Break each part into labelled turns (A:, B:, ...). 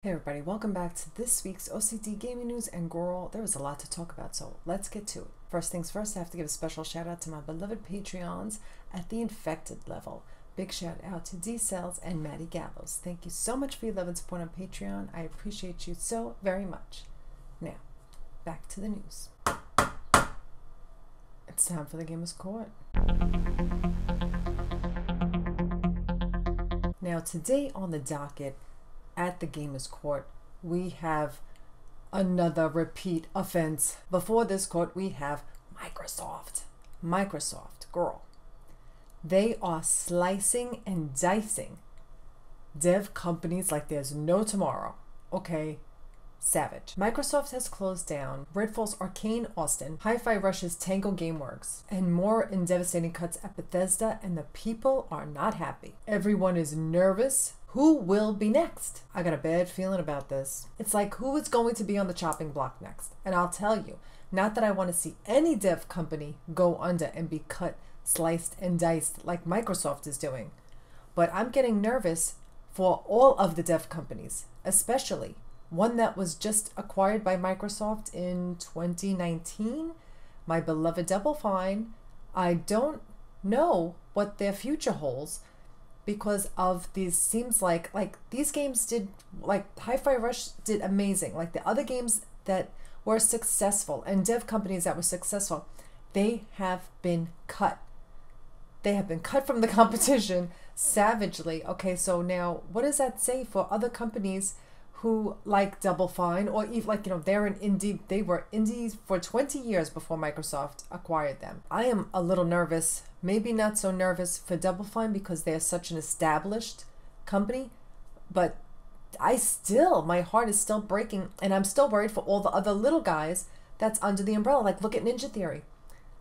A: Hey everybody, welcome back to this week's O.C.D gaming news, and girl, there was a lot to talk about, so let's get to it. First things first, I have to give a special shout out to my beloved Patreons at the infected level. Big shout out to D Cells and Maddie Gallows. Thank you so much for your love and support on Patreon. I appreciate you so very much. Now, back to the news. It's time for the Gamers Court. Now, today on the docket, at the Gamers Court, we have another repeat offense. Before this court, we have Microsoft. Microsoft, girl. They are slicing and dicing dev companies like there's no tomorrow. Okay, savage. Microsoft has closed down Redfall's Arcane Austin, Hi-Fi Rush's Tango Gameworks, and more in devastating cuts at Bethesda, and the people are not happy. Everyone is nervous. Who will be next? I got a bad feeling about this. It's like, who is going to be on the chopping block next? And I'll tell you, not that I want to see any dev company go under and be cut, sliced, and diced like Microsoft is doing. But I'm getting nervous for all of the dev companies, especially one that was just acquired by Microsoft in 2019, my beloved Double Fine. I don't know what their future holds, because of these, seems like these games did, like Hi-Fi Rush did amazing. Like the other games that were successful and dev companies that were successful, they have been cut. They have been cut from the competition savagely. Okay, so now what does that say for other companies who like Double Fine, or even like, you know, they were indies for 20 years before Microsoft acquired them. I am a little nervous, maybe not so nervous for Double Fine because they're such an established company, but my heart is still breaking, and I'm still worried for all the other little guys that's under the umbrella. Like, look at Ninja Theory.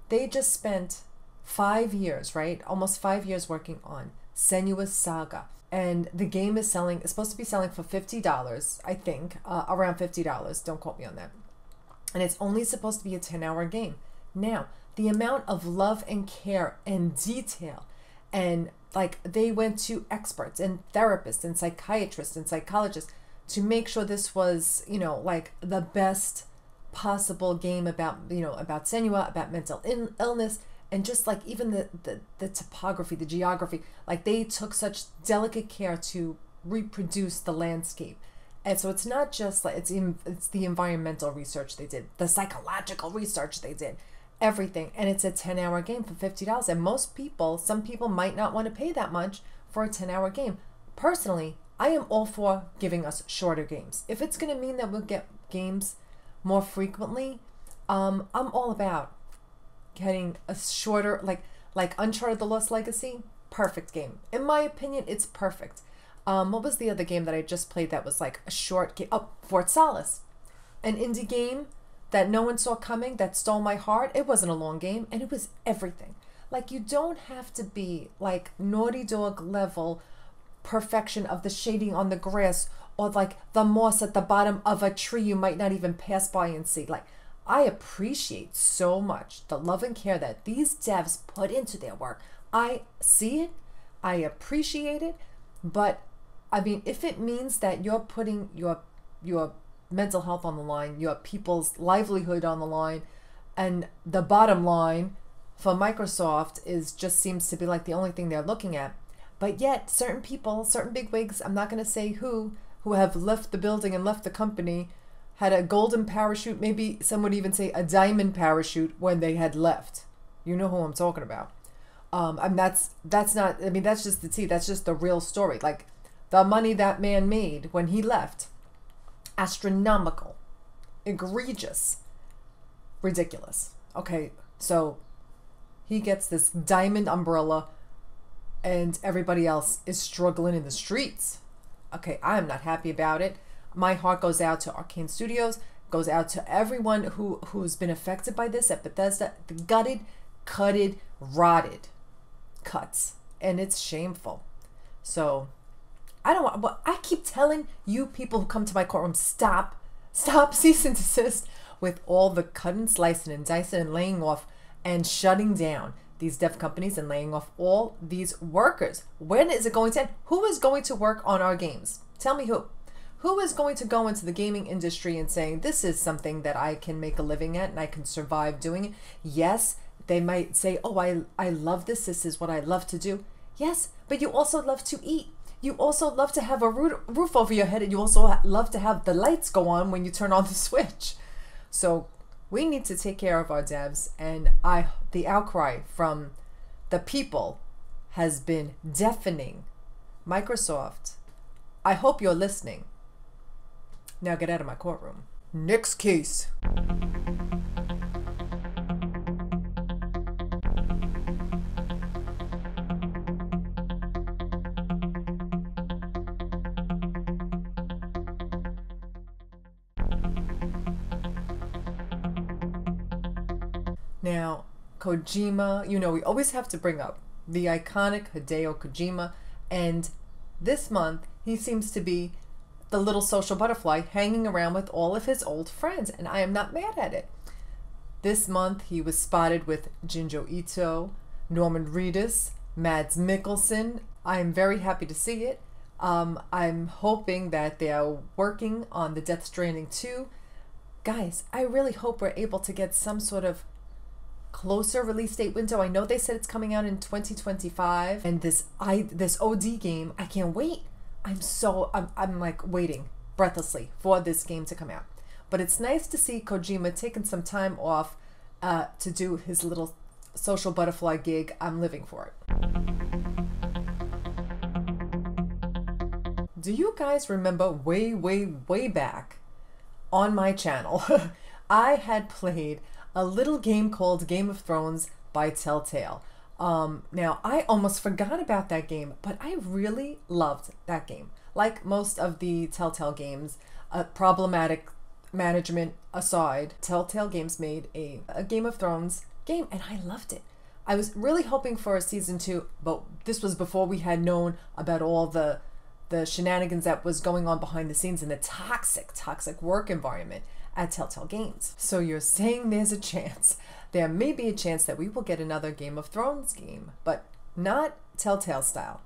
A: They just spent 5 years, right? Almost 5 years working on Senua's Saga. And the game is supposed to be selling for $50, I think, around $50. Don't quote me on that. And it's only supposed to be a 10-hour game. Now, the amount of love and care and detail, and like they went to experts and therapists and psychiatrists and psychologists to make sure this was, you know, like the best possible game about, you know, about Senua, about mental illness. And just like even the topography, the geography, like they took such delicate care to reproduce the landscape. And so it's not just like, it's the environmental research they did, the psychological research they did, everything. And it's a 10-hour game for $50. And some people might not want to pay that much for a 10-hour game. Personally, I am all for giving us shorter games. If it's going to mean that we'll get games more frequently, I'm all about getting a shorter, like Uncharted: The Lost Legacy, perfect game. In my opinion, it's perfect. What was the other game that I just played that was like a short game? Oh, Fort Solace. An indie game that no one saw coming, that stole my heart. It wasn't a long game, and it was everything. Like, you don't have to be like Naughty Dog level perfection of the shading on the grass, or like the moss at the bottom of a tree you might not even pass by and see. Like, I appreciate so much the love and care that these devs put into their work. I see it, I appreciate it, but I mean, if it means that you're putting your mental health on the line, your people's livelihood on the line, and the bottom line for Microsoft just seems to be like the only thing they're looking at. But yet, certain people, certain bigwigs, I'm not going to say who have left the building and left the company, had a golden parachute, maybe some would even say a diamond parachute when they had left. You know who I'm talking about. And that's not, I mean, that's just the tea. That's just the real story. Like, the money that man made when he left, astronomical, egregious, ridiculous. Okay, so he gets this diamond umbrella and everybody else is struggling in the streets. Okay, I'm not happy about it. My heart goes out to Arcane Studios, goes out to everyone who's been affected by this at Bethesda. The gutted, cutted, rotted cuts. And it's shameful. So, I keep telling you people who come to my courtroom, stop, cease and desist with all the cutting, slicing, and dicing and laying off and shutting down these dev companies and laying off all these workers. When is it going to end? Who is going to work on our games? Tell me who. Who is going to go into the gaming industry and saying, this is something that I can make a living at and I can survive doing it? Yes, they might say, oh, I love this. This is what I love to do. Yes, but you also love to eat. You also love to have a roof over your head, and you also love to have the lights go on when you turn on the switch. So we need to take care of our devs, and the outcry from the people has been deafening. Microsoft, I hope you're listening. Now get out of my courtroom. Next case. Now, Kojima, we always have to bring up the iconic Hideo Kojima, and this month he seems to be the little social butterfly hanging around with all of his old friends, and I am not mad at it. This month he was spotted with Junji Ito, Norman Reedus, Mads Mikkelsen. I am very happy to see it. I'm hoping that they are working on the Death Stranding 2. Guys, I really hope we're able to get some sort of closer release date window. I know they said it's coming out in 2025, and this O.C.D game, I can't wait. I'm like waiting breathlessly for this game to come out. But it's nice to see Kojima taking some time off to do his little social butterfly gig. I'm living for it. Do you guys remember way back on my channel, I had played a little game called Game of Thrones by Telltale. Now, I almost forgot about that game, but I really loved that game. Like most of the Telltale games, problematic management aside, Telltale Games made a Game of Thrones game, and I loved it. I was really hoping for a season 2, but this was before we had known about all the shenanigans that was going on behind the scenes in the toxic work environment at Telltale Games. So you're saying there's a chance. There may be a chance that we will get another Game of Thrones game, but not Telltale style.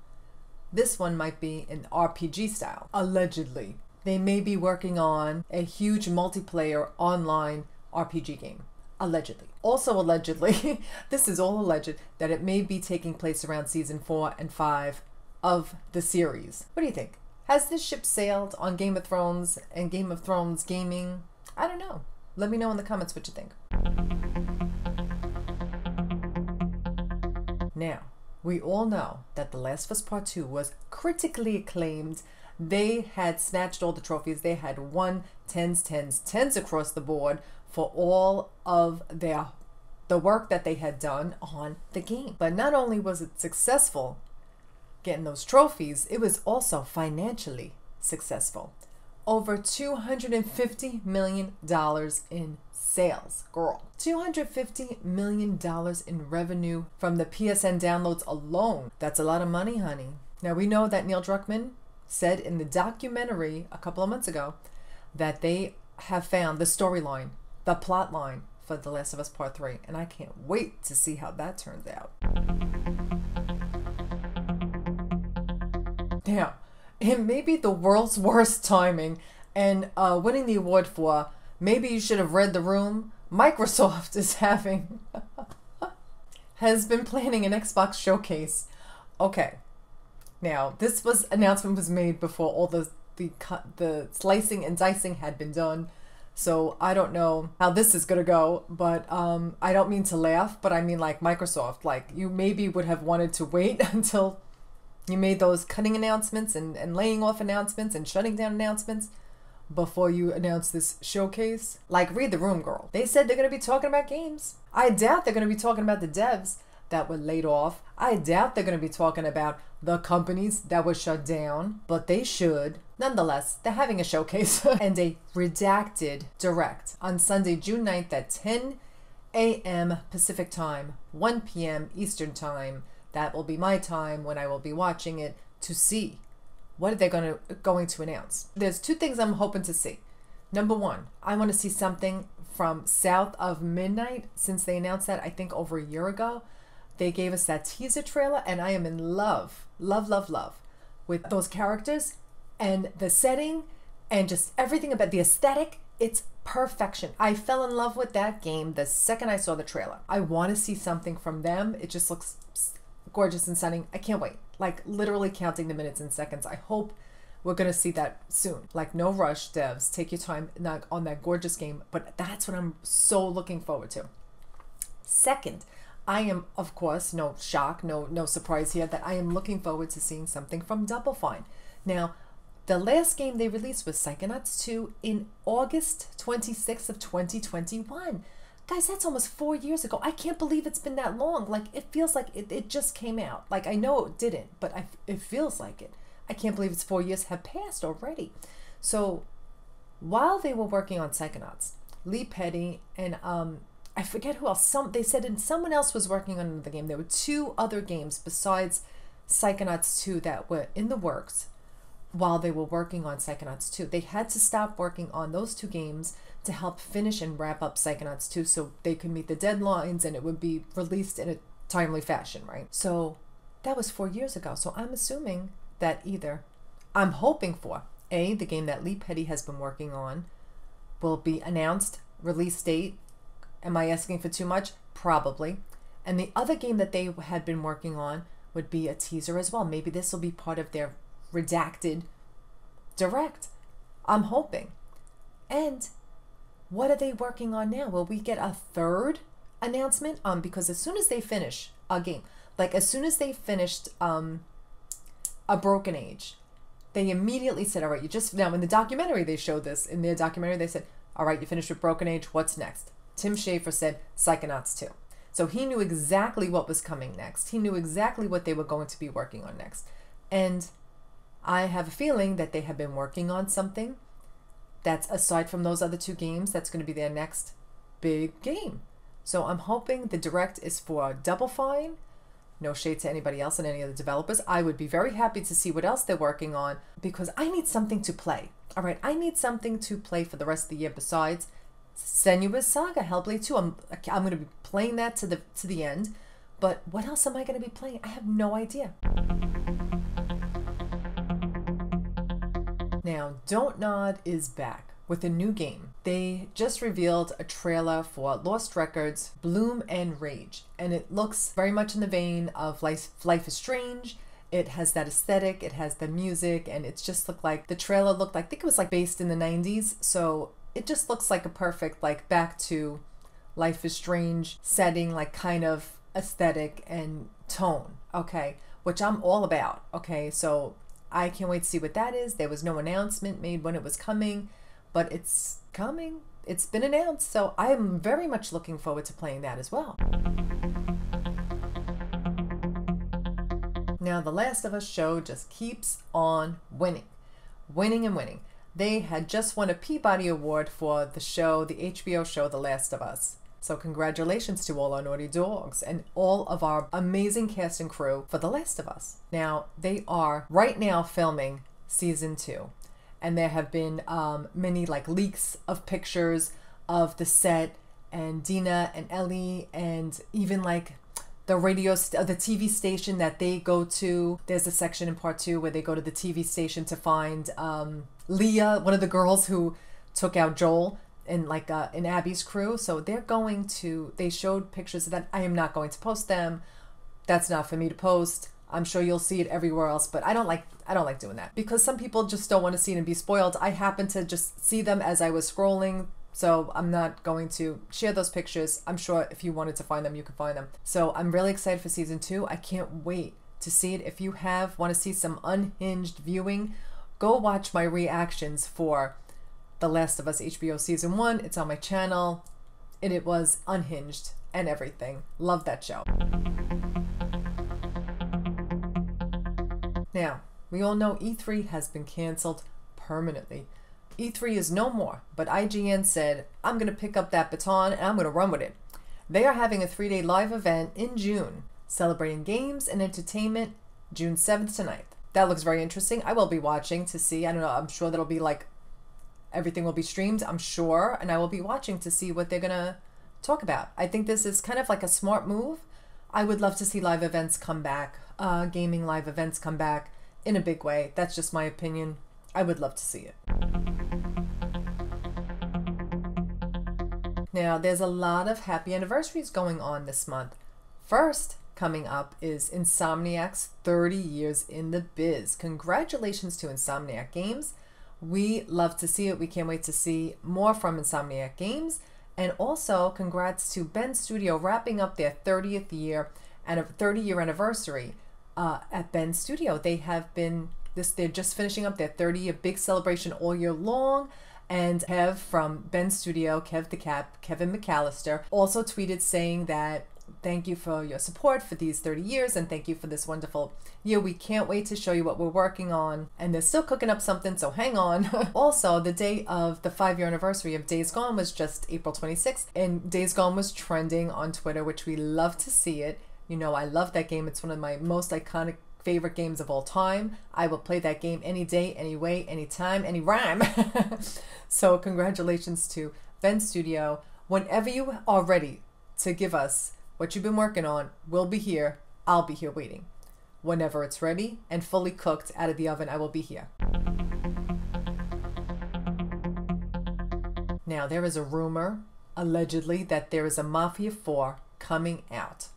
A: This one might be an RPG style, allegedly. They may be working on a huge multiplayer online RPG game, allegedly. Also allegedly, this is all alleged, that it may be taking place around season 4 and 5 of the series. What do you think? Has this ship sailed on Game of Thrones and Game of Thrones gaming? I don't know. Let me know in the comments what you think. Now, we all know that The Last of Us Part 2 was critically acclaimed. They had snatched all the trophies. They had won tens across the board for all of the work that they had done on the game. But not only was it successful getting those trophies, it was also financially successful. Over $250 million in sales, girl. $250 million in revenue from the PSN downloads alone. That's a lot of money, honey. Now, we know that Neil Druckmann said in the documentary a couple of months ago that they have found the storyline, the plot line for The Last of Us Part 3, and I can't wait to see how that turns out. Now, it may be the world's worst timing, and winning the award for maybe you should have read the room. Microsoft has been planning an Xbox showcase. Okay, now this announcement was made before all the slicing and dicing had been done, so I don't know how this is gonna go. But I don't mean to laugh, but I mean like Microsoft, like you maybe would have wanted to wait until you made those cutting announcements and laying off announcements and shutting down announcements before you announce this showcase. Like, read the room, girl. They said they're going to be talking about games. I doubt they're going to be talking about the devs that were laid off. I doubt they're going to be talking about the companies that were shut down, but they should. Nonetheless, they're having a showcase and a redacted direct on Sunday, June 9th at 10 a.m. Pacific time, 1 p.m. Eastern time. That will be my time when I will be watching it to see what they're going to announce. There's two things I'm hoping to see. Number one, I want to see something from South of Midnight, since they announced that, I think, over a year ago. They gave us that teaser trailer, and I am in love with those characters and the setting And just everything about the aesthetic, it's perfection. I fell in love with that game the second I saw the trailer. I want to see something from them. It just looks gorgeous and stunning. I can't wait. Like literally counting the minutes and seconds. I hope we're going to see that soon. Like no rush, devs. Take your time on that gorgeous game. But that's what I'm so looking forward to. Second, I am, of course, no shock, no surprise here, that I am looking forward to seeing something from Double Fine. Now, the last game they released was Psychonauts 2 in August 26th of 2021. Guys, that's almost 4 years ago. I can't believe it's been that long. Like, it feels like it just came out. Like, I know it didn't, but it feels like it. I can't believe it's 4 years have passed already. So, while they were working on Psychonauts, Lee Petty and, I forget who else, they said someone else was working on another game. There were 2 other games besides Psychonauts 2 that were in the works while they were working on Psychonauts 2. They had to stop working on those 2 games to help finish and wrap up Psychonauts 2 so they could meet the deadlines and it would be released in a timely fashion, right? So that was 4 years ago. So I'm assuming that I'm hoping for, A, the game that Lee Petty has been working on will be announced, release date. Am I asking for too much? Probably. And the other game that they had been working on would be a teaser as well. Maybe this will be part of their redacted direct. I'm hoping. And what are they working on now? Will we get a third announcement? Because as soon as they finish a game, like as soon as they finished A Broken Age, they immediately said, all right, now in the documentary they showed this. In their documentary they said, all right, you finished with Broken Age, what's next? Tim Schafer said Psychonauts 2. So he knew exactly what was coming next. He knew exactly what they were going to be working on next. And I have a feeling that they have been working on something that's aside from those other 2 games, that's going to be their next big game. So I'm hoping the direct is for Double Fine. No shade to anybody else and any other developers. I would be very happy to see what else they're working on because I need something to play. All right, I need something to play for the rest of the year besides Senua's Saga, Hellblade 2. I'm going to be playing that to the end. But what else am I going to be playing? I have no idea. Now, Don't Nod is back with a new game. They just revealed a trailer for Lost Records, Bloom and Rage. And it looks very much in the vein of Life is Strange. It has that aesthetic, it has the music, and it's just looked like, the trailer looked like, I think it was like based in the 90s. So it just looks like a perfect, like back to Life is Strange setting, like kind of aesthetic and tone, okay? Which I'm all about, okay? So I can't wait to see what that is. There was no announcement made when it was coming, but it's coming. It's been announced, so I am very much looking forward to playing that as well. Now, The Last of Us show just keeps on winning. Winning and winning. They had just won a Peabody Award for the show, the HBO show, The Last of Us. So congratulations to all our naughty dogs and all of our amazing cast and crew for The Last of Us. Now, they are right now filming season 2. And there have been many like leaks of pictures of the set and Dina and Ellie and even like the the TV station that they go to. There's a section in part 2 where they go to the TV station to find Leah, one of the girls who took out Joel in like in Abby's crew. So they showed pictures of that. I am not going to post them. That's not for me to post. I'm sure you'll see it everywhere else, but I don't like doing that because some people just don't want to see it and be spoiled. I happen to just see them as I was scrolling, so I'm not going to share those pictures. I'm sure if you wanted to find them, you could find them. So I'm really excited for season 2. I can't wait to see it. If you want to see some unhinged viewing, go watch my reactions for The Last of Us HBO season 1. It's on my channel, and it was unhinged and everything. Love that show. Now, we all know E3 has been canceled permanently. E3 is no more, but IGN said, I'm going to pick up that baton and I'm going to run with it. They are having a 3-day live event in June, celebrating games and entertainment, June 7th to 9th. That looks very interesting. I will be watching to see. I don't know, I'm sure that'll be like, everything will be streamed, I'm sure, and I will be watching to see what they're going to talk about. I think this is kind of like a smart move. I would love to see live events come back, gaming live events come back in a big way. That's just my opinion. I would love to see it. Now, there's a lot of happy anniversaries going on this month. First, coming up is Insomniac's 30 years in the biz. Congratulations to Insomniac Games. We love to see it. We can't wait to see more from Insomniac Games. And also, congrats to Ben Studio wrapping up their 30th year and a 30-year anniversary at Ben Studio. They have been they're just finishing up their 30-year big celebration all year long. And Kev from Ben Studio, Kev the Cap, Kevin McAllister, also tweeted saying that thank you for your support for these 30 years and thank you for this wonderful year. We can't wait to show you what we're working on. And they're still cooking up something, so hang on. Also, the day of the 5-year anniversary of Days Gone was just April 26th. And Days Gone was trending on Twitter, which we love to see it. You know, I love that game. It's one of my most iconic favorite games of all time. I will play that game any day, any way, anytime, any rhyme. So congratulations to Ben Studio. Whenever you are ready to give us what you've been working on, we'll be here. I'll be here waiting. Whenever it's ready and fully cooked out of the oven, I will be here. Now, there is a rumor, allegedly, that there is a Mafia 4 coming out.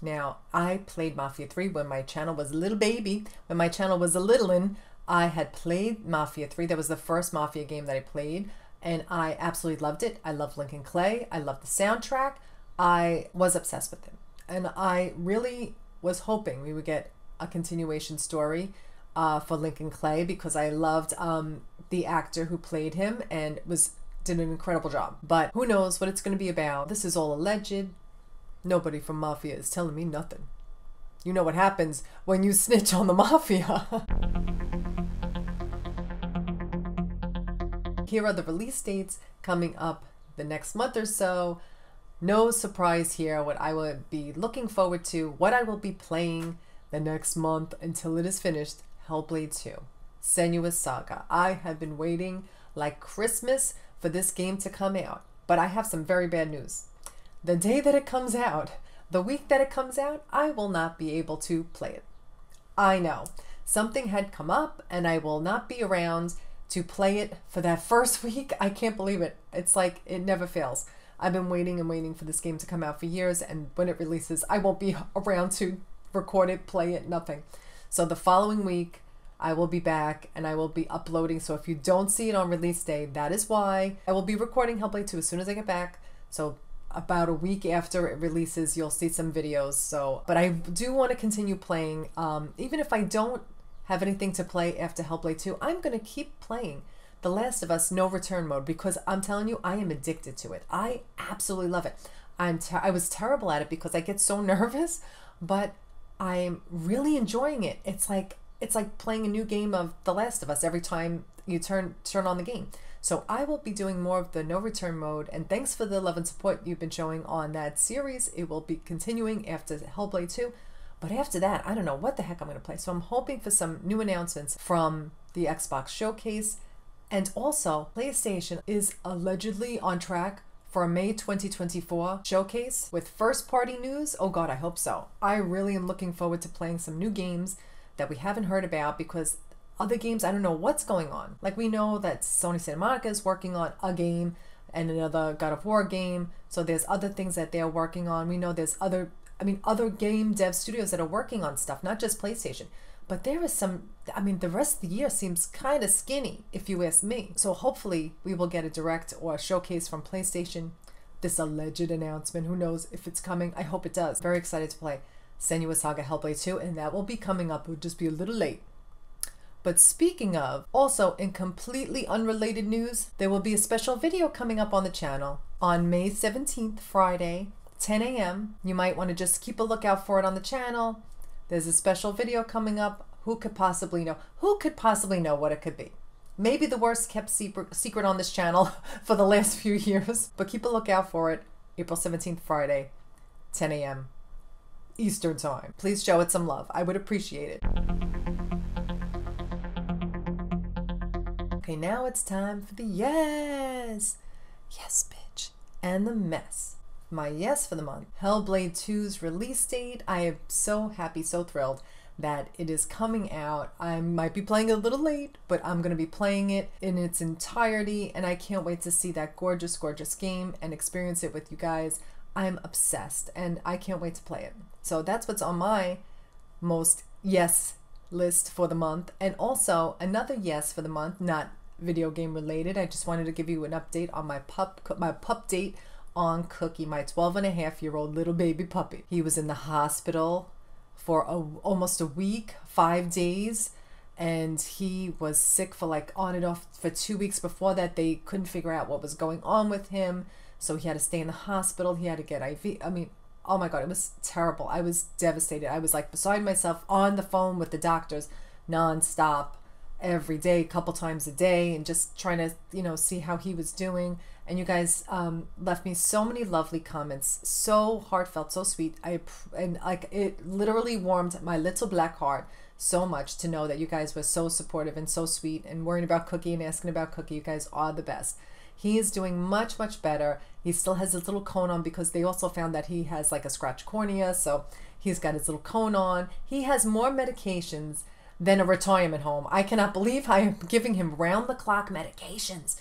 A: Now, I played Mafia 3 when my channel was a little baby. When my channel was a littlin', I had played Mafia 3. That was the first Mafia game that I played, and I absolutely loved it. I loved Lincoln Clay. I loved the soundtrack. I was obsessed with him. And I really was hoping we would get a continuation story for Lincoln Clay because I loved the actor who played him and did an incredible job. But who knows what it's going to be about. This is all alleged. Nobody from Mafia is telling me nothing. You know what happens when you snitch on the Mafia. Here are the release dates coming up the next month or so. No surprise here what I will be looking forward to, what I will be playing the next month until it is finished. Hellblade 2, Senua's Saga. I have been waiting like Christmas for this game to come out, but I have some very bad news. The day that it comes out, the week that it comes out, I will not be able to play it. I know. Something had come up and I will not be around to play it for that first week. I can't believe it. It's like it never fails. I've been waiting and waiting for this game to come out for years, and when it releases, I won't be around to record it, play it, nothing. So the following week, I will be back and I will be uploading. So if you don't see it on release day, that is why. I will be recording Hellblade 2 as soon as I get back. So about a week after it releases, you'll see some videos. But I do want to continue playing. Even if I don't have anything to play after Hellblade 2, I'm going to keep playing The Last of Us No Return Mode because I'm telling you, I am addicted to it. I absolutely love it. I was terrible at it because I get so nervous, but I'm really enjoying it. It's like playing a new game of The Last of Us every time you turn on the game. So I will be doing more of the no return mode, and thanks for the love and support you've been showing on that series. It will be continuing after Hellblade 2, but after that, I don't know what the heck I'm going to play. So I'm hoping for some new announcements from the Xbox Showcase, and also PlayStation is allegedly on track for a May 2024 showcase with first-party news. Oh God, I hope so. I really am looking forward to playing some new games that we haven't heard about because other games, I don't know what's going on. Like we know that Sony Santa Monica is working on a game and another God of War game. So there's other things that they're working on. We know there's other game dev studios that are working on stuff, not just PlayStation. But there is some, the rest of the year seems kind of skinny, if you ask me. So hopefully we will get a direct or a showcase from PlayStation. This alleged announcement, who knows if it's coming. I hope it does. Very excited to play Senua's Saga Hellblade 2, and that will be coming up. It will just be a little late. But speaking of, also in completely unrelated news, there will be a special video coming up on the channel on May 17th, Friday, 10 a.m. You might want to just keep a lookout for it on the channel. There's a special video coming up. Who could possibly know? Who could possibly know what it could be? Maybe the worst kept secret on this channel for the last few years. But keep a lookout for it. April 17th, Friday, 10 a.m. Eastern Time. Please show it some love. I would appreciate it. Okay, now it's time for the yes. Yes, bitch. And the mess. My yes for the month. Hellblade 2's release date. I am so happy, so thrilled that it is coming out. I might be playing it a little late, but I'm going to be playing it in its entirety, and I can't wait to see that gorgeous, gorgeous game and experience it with you guys. I'm obsessed, and I can't wait to play it. So that's what's on my most yes list for the month. And also another yes for the month, not video game related. I just wanted to give you an update on my pup date on Cookie, my 12-and-a-half-year-old little baby puppy. He was in the hospital for almost a week, 5 days, and he was sick for like on and off for 2 weeks before that. They couldn't figure out what was going on with him, so he had to stay in the hospital. He had to get IV. I mean, oh my God, it was terrible. I was devastated. I was like beside myself, on the phone with the doctors nonstop every day, a couple times a day, and just trying to, you know, see how he was doing. And you guys left me so many lovely comments, so heartfelt, so sweet. And like, it literally warmed my little black heart so much to know that you guys were so supportive and so sweet and worrying about Cookie and asking about Cookie. You guys are the best. He is doing much, much better. He still has his little cone on because they also found that he has like a scratch cornea, so he's got his little cone on. He has more medications than a retirement home. I cannot believe I am giving him round-the-clock medications.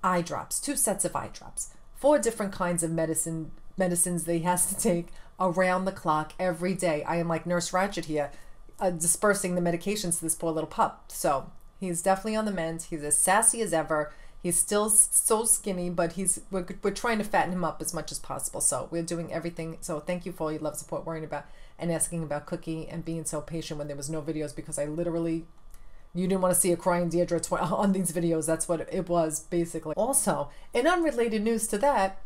A: Eye drops, 2 sets of eye drops, 4 different kinds of medicines that he has to take around the clock every day. I am like Nurse Ratched here, dispersing the medications to this poor little pup. So he's definitely on the mend. He's as sassy as ever. He's still so skinny, but we're trying to fatten him up as much as possible. So we're doing everything. So thank you for all your love, support, worrying about and asking about Cookie and being so patient when there was no videos, because I literally, you didn't want to see a crying Deidre on these videos. That's what it was, basically. Also, in unrelated news to that,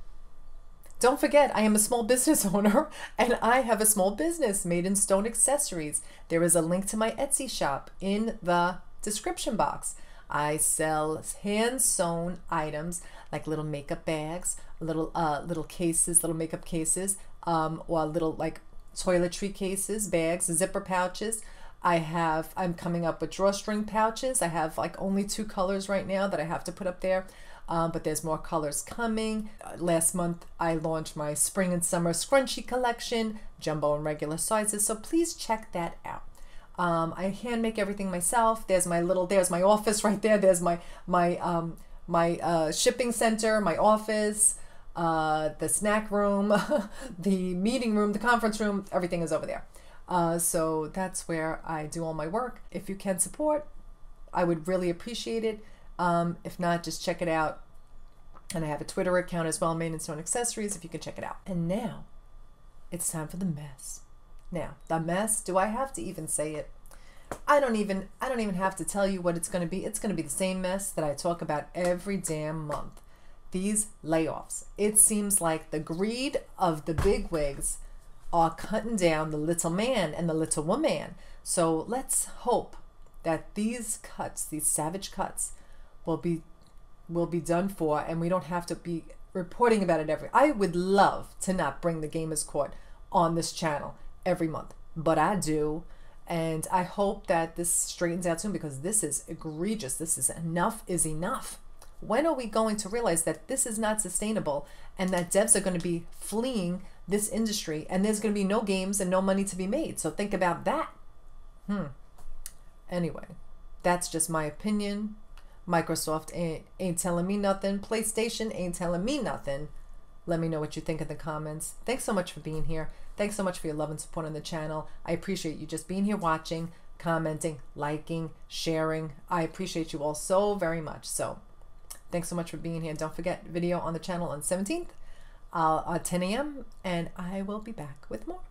A: don't forget, I am a small business owner, and I have a small business, Made in Stone Accessories. There is a link to my Etsy shop in the description box. I sell hand-sewn items like little makeup bags, little cases, little makeup cases, or little like toiletry cases, bags, zipper pouches. I'm coming up with drawstring pouches. I have like only 2 colors right now that I have to put up there, but there's more colors coming. Last month I launched my spring and summer scrunchie collection, jumbo and regular sizes, so please check that out. I hand make everything myself. There's my office right there. There's my shipping center, my office, the snack room, the meeting room, the conference room, everything is over there. So that's where I do all my work. If you can support, I would really appreciate it. If not, just check it out. And I have a Twitter account as well, Made in Stone Accessories, if you can check it out. And now it's time for the mess. Now, the mess, do I have to even say it? I don't even have to tell you what it's going to be. It's going to be the same mess that I talk about every damn month. These layoffs. It seems like the greed of the bigwigs are cutting down the little man and the little woman. So let's hope that these cuts, these savage cuts, will be done for, and we don't have to be reporting about it I would love to not bring the Gamers Court on this channel every month, but I do, and I hope that this straightens out soon, because this is egregious. This is enough is enough. When are we going to realize that this is not sustainable and that devs are going to be fleeing this industry and there's going to be no games and no money to be made? So think about that. Anyway, that's just my opinion. Microsoft ain't telling me nothing. PlayStation ain't telling me nothing. Let me know what you think in the comments. Thanks so much for being here. Thanks so much for your love and support on the channel. I appreciate you just being here, watching, commenting, liking, sharing. I appreciate you all so very much. So thanks so much for being here. Don't forget, video on the channel on 17th at 10 a.m. and I will be back with more.